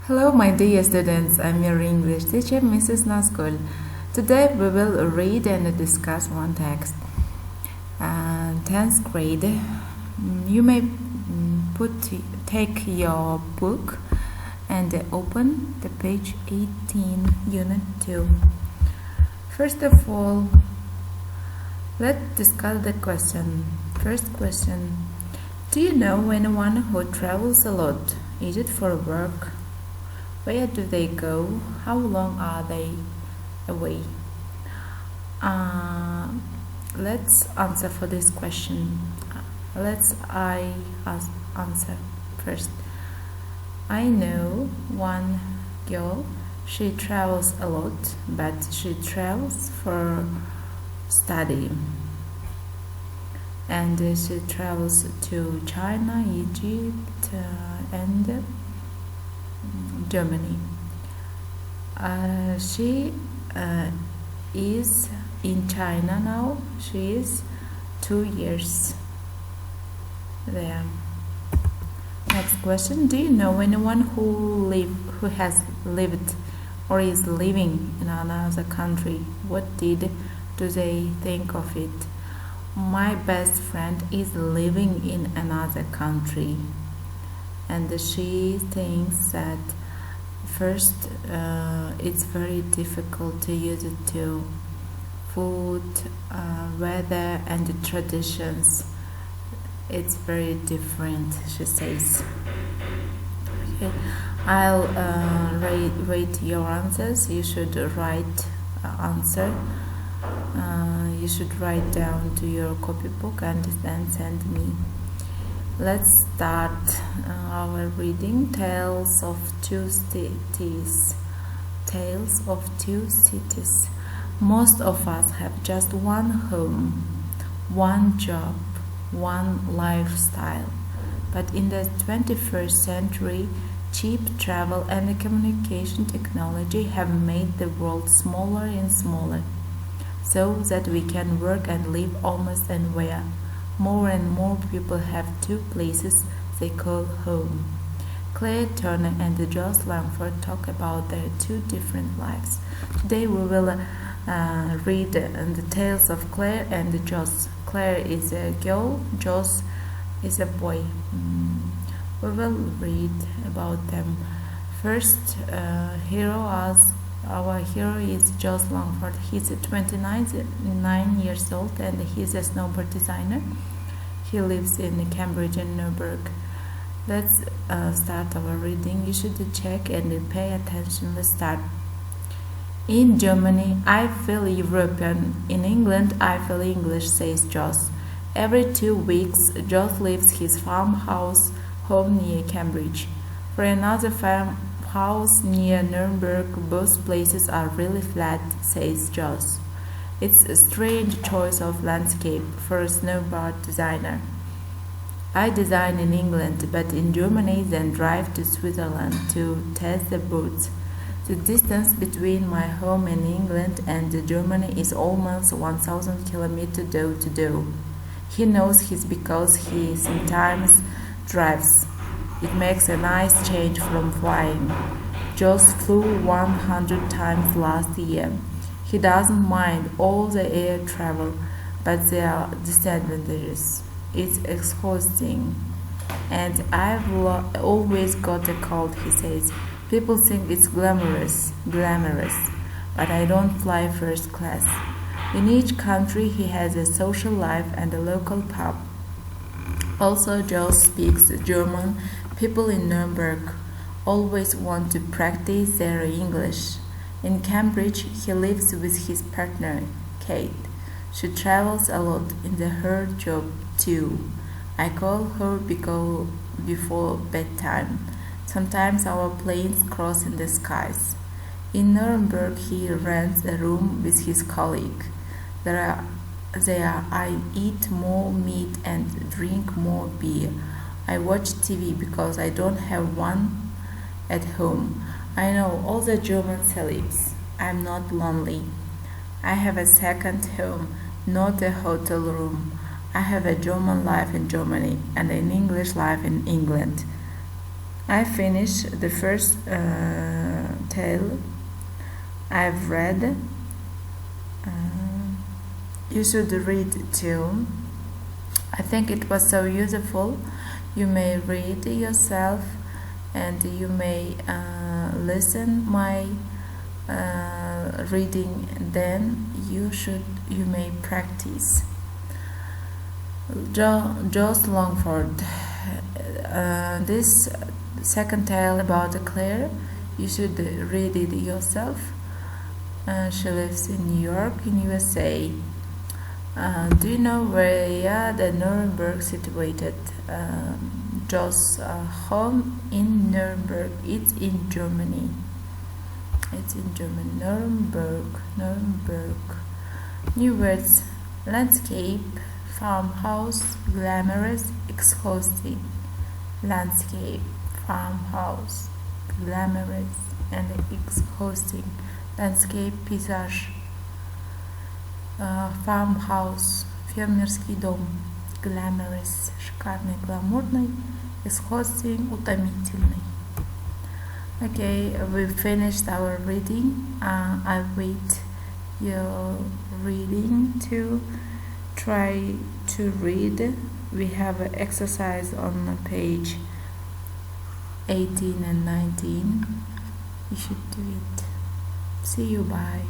Hello, my dear students. I'm your English teacher, Mrs. Nazgul. Today we will read and discuss one text. 10th grade. You may take your book and open the page 18, Unit 2. First of all, let's discuss the question. First question. Do you know anyone who travels a lot? Is it for work? Where do they go? How long are they away? Let's answer for this question. I answer first. I know one girl. She travels a lot, but she travels for study. And she travels to China, Egypt, and Germany. She is in China now. She is 2 years there. Next question. Do you know anyone who has lived or is living in another country? What do they think of it? My best friend is living in another country, and she thinks that first it's very difficult to use it to food, weather, and the traditions. It's very different, she says. Okay, I'll rate your answers. You should write answer. You should write down to your copybook and then send me. Let's start our reading. Tales of Two Cities. Tales of Two Cities. Most of us have just one home, one job, one lifestyle. But in the 21st century, cheap travel and communication technology have made the world smaller and smaller, so that we can work and live almost anywhere. More and more people have two places they call home. Claire Turner and Joss Langford talk about their two different lives. Today we will read the tales of Claire and Joss. Claire is a girl, Joss is a boy. We will read about them. First, our hero is Joss Langford. He's 29 years old and he's a snowboard designer. He lives in Cambridge and Newburgh. Let's start our reading. You should check and pay attention. Let's start. In Germany, I feel European. In England, I feel English, says Joss. Every 2 weeks, Joss leaves his farmhouse home near Cambridge for another farmhouse near Nuremberg. Both places are really flat, says Joss. It's a strange choice of landscape for a snowboard designer. I design in England, but in Germany, then drive to Switzerland to test the boats. The distance between my home in England and Germany is almost 1,000 kilometers door to door. He knows this because he sometimes drives. It makes a nice change from flying. Joss flew 100 times last year. He doesn't mind all the air travel, but there are disadvantages. It's exhausting. And I've always got a cold, he says. People think it's glamorous, but I don't fly first class. In each country he has a social life and a local pub. Also, Joss speaks German. People in Nuremberg always want to practice their English. In Cambridge, he lives with his partner, Kate. She travels a lot in her job too. I call her before bedtime. Sometimes our planes cross in the skies. In Nuremberg, he rents a room with his colleague. There I eat more meat and drink more beer. I watch TV because I don't have one at home. I know all the German celebs. I'm not lonely. I have a second home, not a hotel room. I have a German life in Germany and an English life in England. I finished the first tale I've read. You should read too. I think it was so useful. You may read yourself, and you may listen my reading. Then you may practice. Joss Longford. This second tale about Claire, you should read it yourself. She lives in New York, in USA. Do you know where the Nuremberg situated? Joss' home in Nuremberg. It's in Germany. It's in German. Nuremberg. New words: landscape, farmhouse, glamorous, exhausting. Landscape, farmhouse, glamorous and exhausting. Landscape, пейзаж. Farmhouse, фермерский дом. Glamorous, шикарный, гламурный. Exhausting, утомительный. Okay, we finished our reading. I wait your reading to try to read. We have an exercise on page 18 and 19. You should do it. See you, bye.